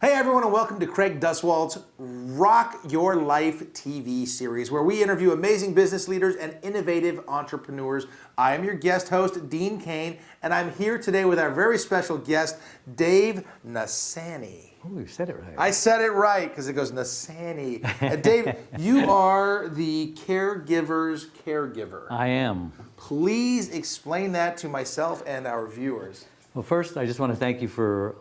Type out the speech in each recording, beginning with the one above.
Hey everyone, and welcome to Craig Duswald's Rock Your Life TV series, where we interview amazing business leaders and innovative entrepreneurs. I am your guest host, Dean Cain, and I'm here today with our very special guest, Dave Nassaney. Oh, you said it right. I said it right because it goes Nassaney. And Dave, you are the caregiver's caregiver. I am. Please explain that to myself and our viewers. Well, first, I just want to thank you for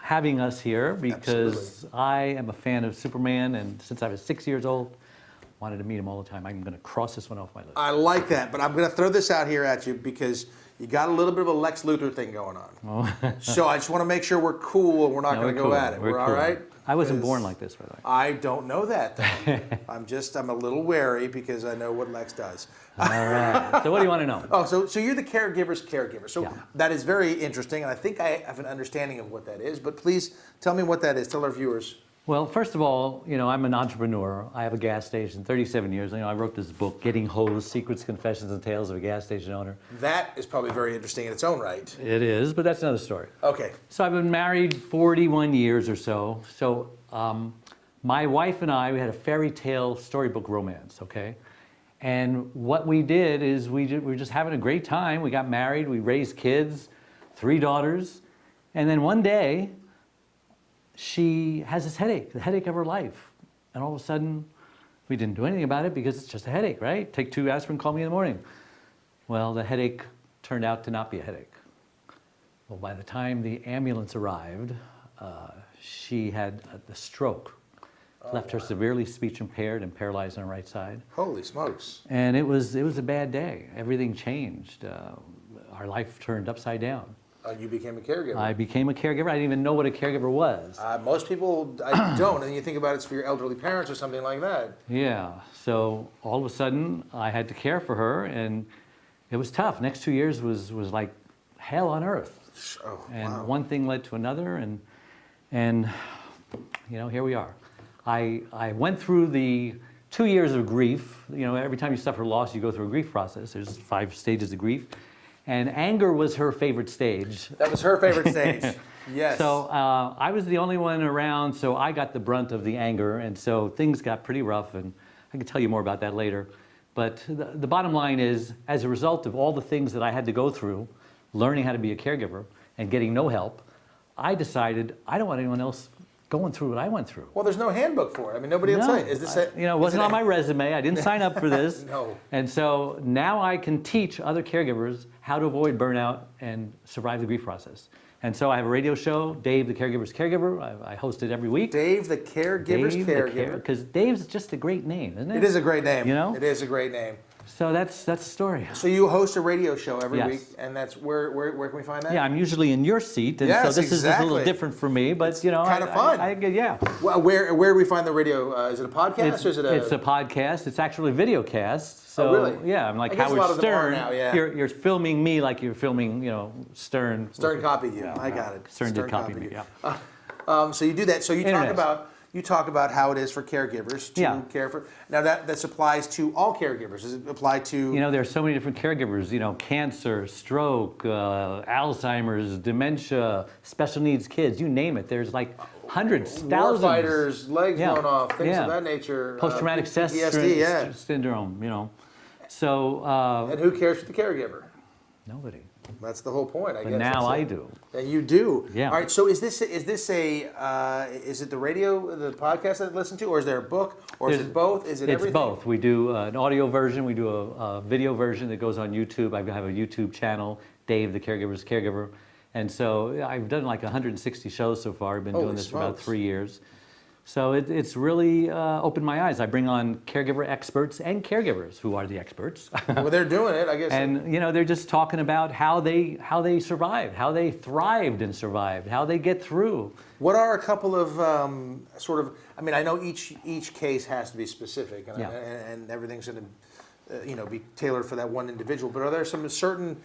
having us here because Absolutely. I am a fan of Superman, and since I was 6 years old, wanted to meet him all the time. I'm going to cross this one off my list. I like that, but I'm going to throw this out here at you because you got a little bit of a Lex Luthor thing going on. Oh. So I just want to make sure we're cool and we're not No, going to we're go cool. at it. We're We're cool. all right? I wasn't 'Cause born like this, by the way. I don't know that, though. I'm a little wary because I know what Lex does. All right. So what do you want to know? Oh, so you're the caregiver's caregiver. So Yeah. that is very interesting, and I think I have an understanding of what that is, but please tell me what that is. Tell our viewers. Well, first of all, I'm an entrepreneur. I have a gas station, 37 years. I wrote this book, Getting Hosed, Secrets, Confessions, and Tales of a Gas Station Owner. That is probably very interesting in its own right. It is, but that's another story. Okay. So I've been married 41 years or so. So my wife and I, we had a fairy tale storybook romance, okay? And what we did is we were just having a great time. We got married, we raised kids, 3 daughters. And then one day, she has this headache, the headache of her life. And all of a sudden, we didn't do anything about it because it's just a headache, right? Take 2 aspirin, call me in the morning. Well, the headache turned out to not be a headache. Well, by the time the ambulance arrived, she had the stroke. Left her severely speech impaired and paralyzed on her right side. Holy smokes. And it was a bad day. Everything changed. Our life turned upside down. You became a caregiver. I became a caregiver. I didn't even know what a caregiver was. Most people don't, and you think about it's for your elderly parents or something like that. Yeah. So all of a sudden, I had to care for her, and it was tough. Next 2 years was like hell on earth. Oh, And wow. one thing led to another, and here we are. I went through the 2 years of grief. Every time you suffer loss, you go through a grief process. There's 5 stages of grief. And anger was her favorite stage. That was her favorite stage. Yes. So I was the only one around, so I got the brunt of the anger, and so things got pretty rough, and I can tell you more about that later. But the bottom line is, as a result of all the things that I had to go through, learning how to be a caregiver and getting no help, I decided I don't want anyone else going through what I went through. Well, there's no handbook for it. I mean, nobody will tell you. Is this it wasn't on my resume. I didn't sign up for this. No. And so now I can teach other caregivers how to avoid burnout and survive the grief process. And so I have a radio show, Dave the Caregiver's Caregiver. I host it every week. Dave the Caregiver's Caregiver. Because Dave's just a great name, isn't it? It is a great name. You know? It is a great name. So that's the story. So you host a radio show every Yes. week, and that's where can we find that? Yeah, I'm usually in your seat, and Yes, so this is a exactly. little different for me, but It's kinda fun. yeah. Well, where do we find the radio? Is it a podcast or is it a? It's a podcast. It's actually a video cast. So, Oh, really? Yeah, I'm like I guess a Howard lot of them are Stern. now, yeah. You're filming me like you're filming, Stern. Stern copied you. I got it. Stern did copy copied me, you. yeah. So you do that. So you Internet. talk about how it is for caregivers to Yeah. care for. Now that applies to all caregivers. Does it apply to? There are so many different caregivers, cancer, stroke, Alzheimer's, dementia, special needs kids, you name it. There's like hundreds, thousands. Warfighters, legs Yeah. blown off, things Yeah. of that nature. Post-traumatic stress PTSD, yeah. syndrome, So, And who cares for the caregiver? nobody. That's the whole point, I guess. But now That's I it. do. And you do. Yeah. All right. So is it the radio, the podcast that I listen to, or is there a book, or is it both? Is it It's everything? both. We do an audio version. We do a video version that goes on YouTube. I have a YouTube channel, Dave the Caregiver's Caregiver. And so I've done like 160 shows so far. I've been Holy doing this for about smokes. 3 years. So it's really opened my eyes. I bring on caregiver experts and caregivers who are the experts. Well, they're doing it, I guess. And they're just talking about how they survived, how they thrived and survived, how they get through. What are a couple of I know each case has to be specific, and, Yeah. and everything's going to be tailored for that one individual. But are there some certain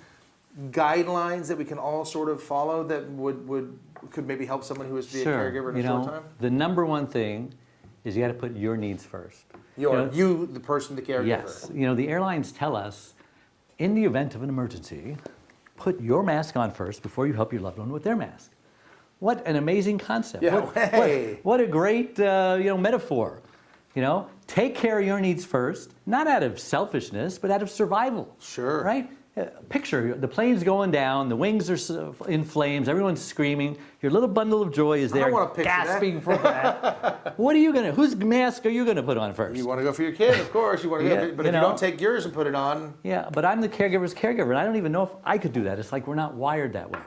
guidelines that we can all sort of follow that could maybe help someone who is to be a caregiver in a short time? The number one thing is you got to put your needs first. You, the person, the caregiver. Yes. The airlines tell us, in the event of an emergency, put your mask on first before you help your loved one with their mask. What an amazing concept. Yeah, What a great metaphor. Take care of your needs first, not out of selfishness, but out of survival. Sure. Right? Picture the plane's going down, the wings are in flames, everyone's screaming. Your little bundle of joy is there, gasping for that. Whose mask are you gonna put on first? You want to go for your kid, of course. You want to go, but if you don't take yours and put it on. Yeah, but I'm the caregiver's caregiver, and I don't even know if I could do that. It's like we're not wired that way.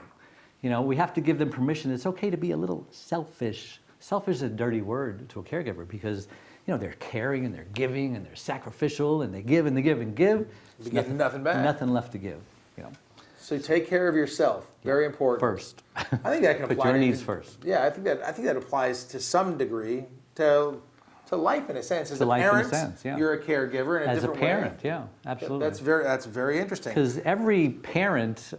We have to give them permission. It's okay to be a little selfish. Selfish is a dirty word to a caregiver because they're caring and they're giving and they're sacrificial and they give and they give and give. You get nothing back. Nothing left to give. So take care of yourself. Very important. First. I think that can apply. Put your needs first. Yeah, I think that applies to some degree to life in a sense. As a parent, you're a caregiver in a different way. As a parent, yeah, absolutely. That's very interesting. Because every parent,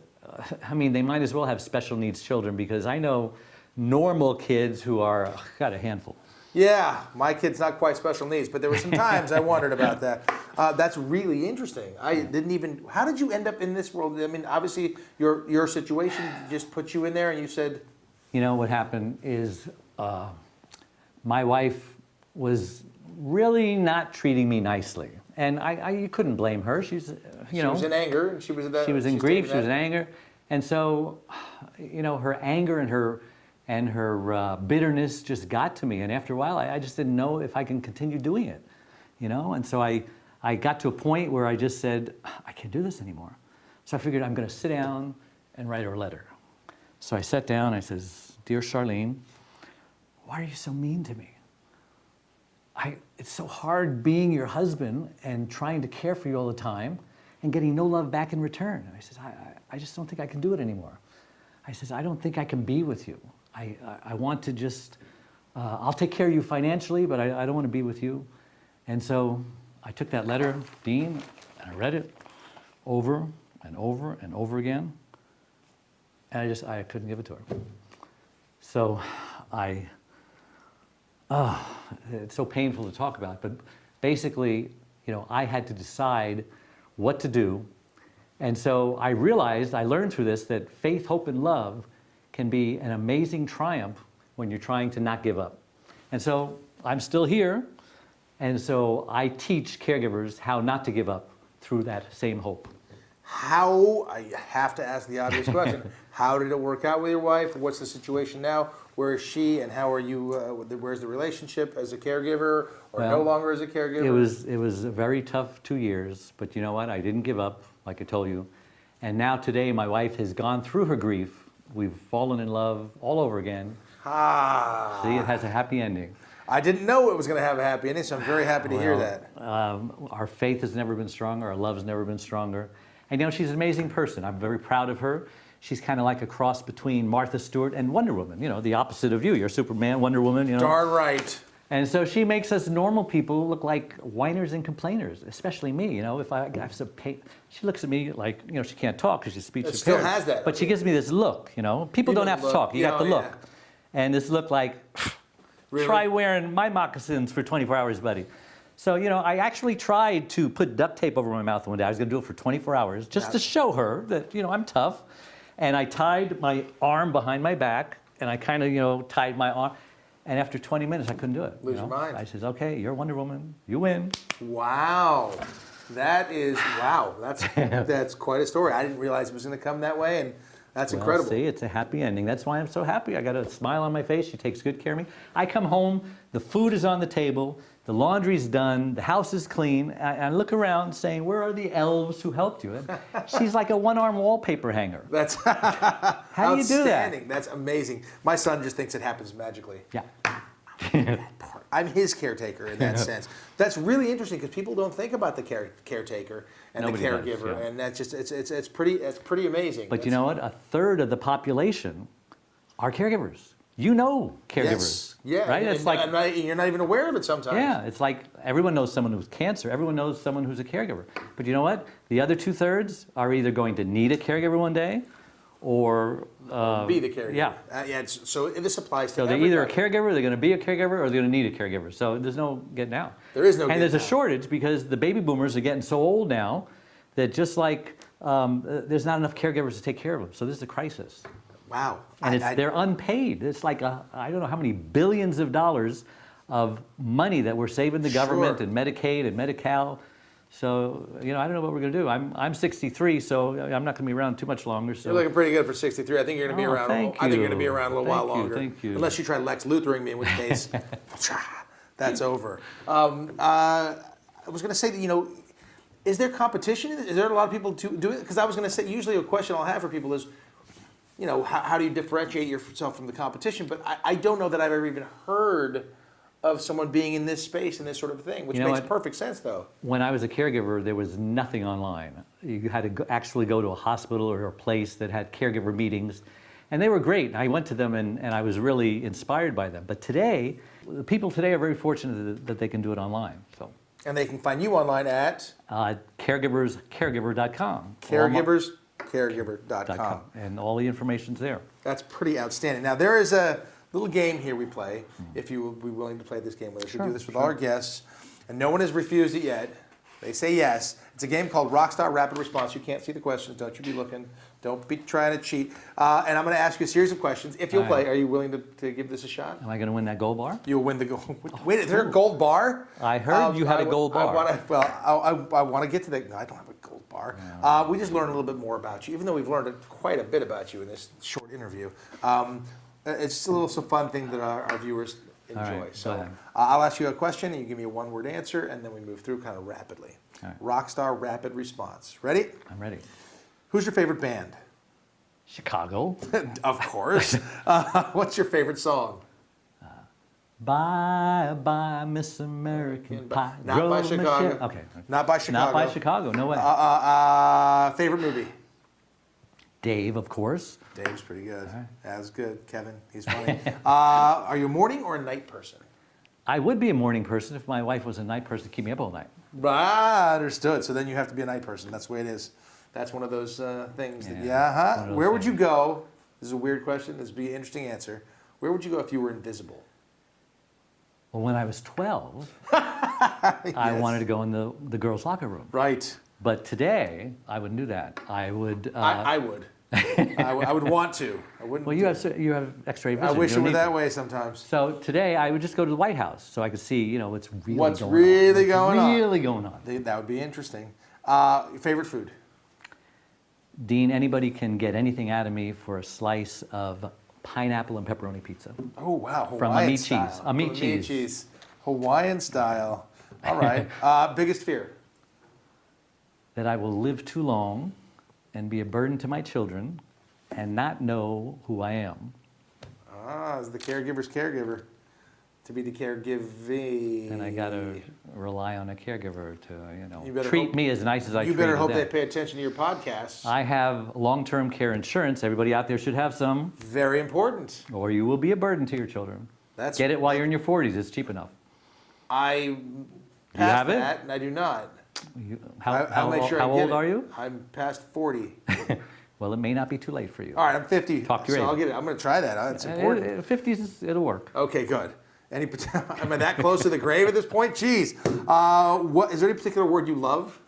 they might as well have special needs children because I know normal kids who are got a handful. Yeah, my kid's not quite special needs, but there were some times I wondered about that. That's really interesting. How did you end up in this world? Obviously, your situation just put you in there and you said... What happened is my wife was really not treating me nicely. And you couldn't blame her. She was in anger. And she was in grief. She was in anger. And so, her anger and her bitterness just got to me. And after a while, I just didn't know if I can continue doing it, And so I got to a point where I just said, I can't do this anymore. So I figured I'm going to sit down and write her a letter. So I sat down, I says, Dear Charlene, why are you so mean to me? It's so hard being your husband and trying to care for you all the time and getting no love back in return. I says, I just don't think I can do it anymore. I says, I don't think I can be with you. I want to just, I'll take care of you financially, but I don't want to be with you. And so I took that letter, Dean, and I read it over and over and over again. And I couldn't give it to her. So it's so painful to talk about, but basically, I had to decide what to do. And so I learned through this that faith, hope, and love can be an amazing triumph when you're trying to not give up. And so I'm still here, and so I teach caregivers how not to give up through that same hope. I have to ask the obvious question. How did it work out with your wife? What's the situation now? Where is she, and how are you? Where's the relationship as a caregiver, or no longer as a caregiver? It was a very tough 2 years, but you know what? I didn't give up, like I told you. And now today, my wife has gone through her grief. We've fallen in love all over again. See, it has a happy ending. I didn't know it was going to have a happy ending, so I'm very happy to hear that. Our faith has never been stronger. Our love's never been stronger. And she's an amazing person. I'm very proud of her. She's kind of like a cross between Martha Stewart and Wonder Woman. The opposite of you. You're Superman, Wonder Woman. Darn right. And so she makes us normal people look like whiners and complainers, especially me. If I have some pain, she looks at me like, she can't talk because she's speech impaired. Still has that. But she gives me this look, People don't have to talk. You got the look. Yeah. And this look like, really? Try wearing my moccasins for 24 hours, buddy. So, I actually tried to put duct tape over my mouth one day. I was going to do it for 24 hours just to show her that, I'm tough. And I tied my arm behind my back, and I kind of, tied my arm. And after 20 minutes, I couldn't do it. Lose your mind. I says, okay, you're Wonder Woman. You win. Wow. That's quite a story. I didn't realize it was going to come that way, and that's incredible. See, it's a happy ending. That's why I'm so happy. I got a smile on my face. She takes good care of me. I come home, the food is on the table, the laundry's done, the house is clean. I look around saying, where are the elves who helped you? And she's like a one-arm wallpaper hanger. That's How do you do that? That's amazing. My son just thinks it happens magically. Yeah. I'm his caretaker in that sense. That's really interesting because people don't think about the caretaker and Nobody the caregiver, does, yeah. And that's just it's pretty amazing. But you know what? A third of the population are caregivers. Caregivers. Yes. Yeah. Right? And you're not even aware of it sometimes. Yeah. It's like everyone knows someone who's cancer. Everyone knows someone who's a caregiver. But you know what? The other 2/3 are either going to need a caregiver one day, or be the caregiver. Yeah. So this applies to So they're everybody. either a caregiver, they're going to be a caregiver, or they're going to need a caregiver. So there's no getting out. There is no. And there's a shortage because the baby boomers are getting so old now that just like there's not enough caregivers to take care of them. So this is a crisis. Wow. And they're unpaid. It's like, I don't know how many billions of dollars of money that we're saving the government and Medicaid and Medi-Cal. So, I don't know what we're going to do. I'm 63, so I'm not going to be around too much longer. So. You're looking pretty good for 63. I think you're going to be around. I think you're going to be around a little while longer. Thank you. Unless you try Lex Luthering me, in which case, that's over. I was going to say that, is there competition? Is there a lot of people do it? Because I was going to say, usually a question I'll have for people is, how do you differentiate yourself from the competition? But I don't know that I've ever even heard of someone being in this space and this sort of thing, which makes perfect sense, though. When I was a caregiver, there was nothing online. You had to actually go to a hospital or a place that had caregiver meetings, and they were great. I went to them, and I was really inspired by them. But today, the people today are very fortunate that they can do it online. So. And they can find you online at? Caregiverscaregiver.com. Caregiverscaregiver.com. And all the information's there. That's pretty outstanding. Now, there is a little game here we play, if you would be willing to play this game with us. We do this with all our guests, and no one has refused it yet. They say yes. It's a game called Rockstar Rapid Response. You can't see the questions. Don't you be looking. Don't be trying to cheat. And I'm going to ask you a series of questions. If you'll play, are you willing to give this a shot? Am I going to win that gold bar? You'll win the gold. Wait, is there a gold bar? I heard you had a gold bar. I want to get to that. No, I don't have a gold bar. No. We just learned a little bit more about you, even though we've learned quite a bit about you in this short interview. It's just a little fun thing that our viewers enjoy. Right, so I'll ask you a question, and you give me a one-word answer, and then we move through kind of rapidly. Right. Rockstar Rapid Response. Ready? I'm ready. Who's your favorite band? Chicago. Of course. What's your favorite song? Bye, bye, Miss American Pie. Not by Chicago. Michelle. Okay. Not by Chicago. Not by Chicago. No way. Favorite movie? Dave, of course. Dave's pretty good. Right. That was good. Kevin, he's funny. Are you a morning or a night person? I would be a morning person if my wife was a night person to keep me up all night. Understood. So then you have to be a night person. That's the way it is. That's one of those things. Where would you go? This is a weird question. This would be an interesting answer. Where would you go if you were invisible? Well, when I was 12, yes. I wanted to go in the girls' locker room. Right. But today, I wouldn't do that. I would. I would. I would want to. I wouldn't. Well, you have X-ray vision. I wish it were that way sometimes. So today, I would just go to the White House so I could see, what's really what's going really on. Going really going on. That would be interesting. Favorite food? Dean, anybody can get anything out of me for a slice of pineapple and pepperoni pizza. Oh, wow. Hawaiian from Amit style. Cheese. Amit Cheese. Hawaiian style. All right. Biggest fear? That I will live too long and be a burden to my children and not know who I am. As the caregiver's caregiver. To be the caregiving. And I got to rely on a caregiver to, treat me as nice as I treat them. You better hope they pay attention to your podcasts. I have long-term care insurance. Everybody out there should have some. Very important. Or you will be a burden to your children. Get it while you're in your 40s. It's cheap enough. I passed that, and I do not. How old are you? I'm past 40. Well, it may not be too late for you. All right, I'm 50. Talk to your age. I'll get it. I'm going to try that. That's important. 50s, it'll work. Okay, good. Am I that close to the grave at this point? Jeez. Is there any particular word you love?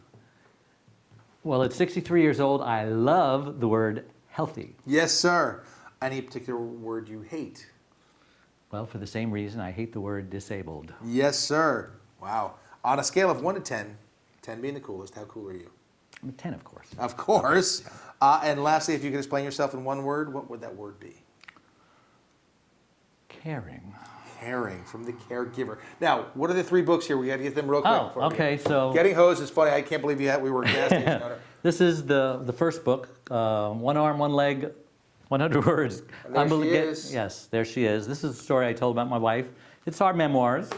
Well, at 63 years old, I love the word healthy. Yes, sir. Any particular word you hate? Well, for the same reason, I hate the word disabled. Yes, sir. Wow. On a scale of 1 to 10, 10 being the coolest, how cool are you? I'm a 10, of course. Of course. And lastly, if you could explain yourself in one word, what would that word be? Caring. Caring, from the caregiver. Now, what are the 3 books here? We got to get them real quick. Oh, okay. So Getting Hosed is funny. I can't believe we were gas station owner. This is the first book. One arm, one leg, 100 words. And there she is. Yes, there she is. This is the story I told about my wife. It's our memoirs.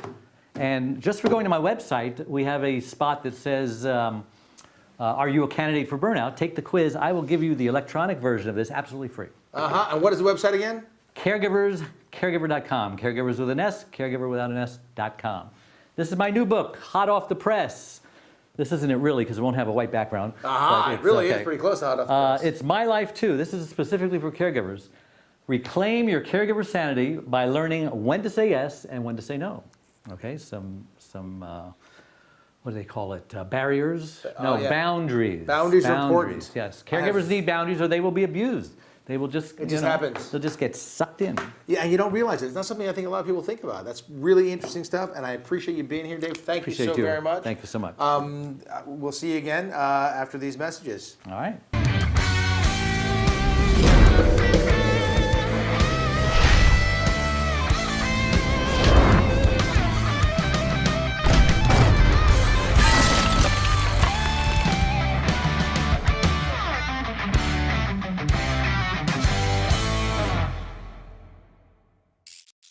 And just for going to my website, we have a spot that says, are you a candidate for burnout? Take the quiz. I will give you the electronic version of this absolutely free. And what is the website again? Caregiverscaregiver.com. Caregivers with an S, caregiver without an S.com. This is my new book, hot off the press. This isn't it really because it won't have a white background. It really is pretty close to hot off the press. It's my life too. This is specifically for caregivers. Reclaim your caregiver sanity by learning when to say yes and when to say no. Okay, some what do they call it? Barriers? No, boundaries. Boundaries are important. Yes, caregivers need boundaries or they will be abused. They will just, It just happens. They'll just get sucked in. Yeah, and you don't realize it. It's not something I think a lot of people think about. That's really interesting stuff, and I appreciate you being here, Dave. Thank you so very much. Thank you so much. We'll see you again after these messages. All right.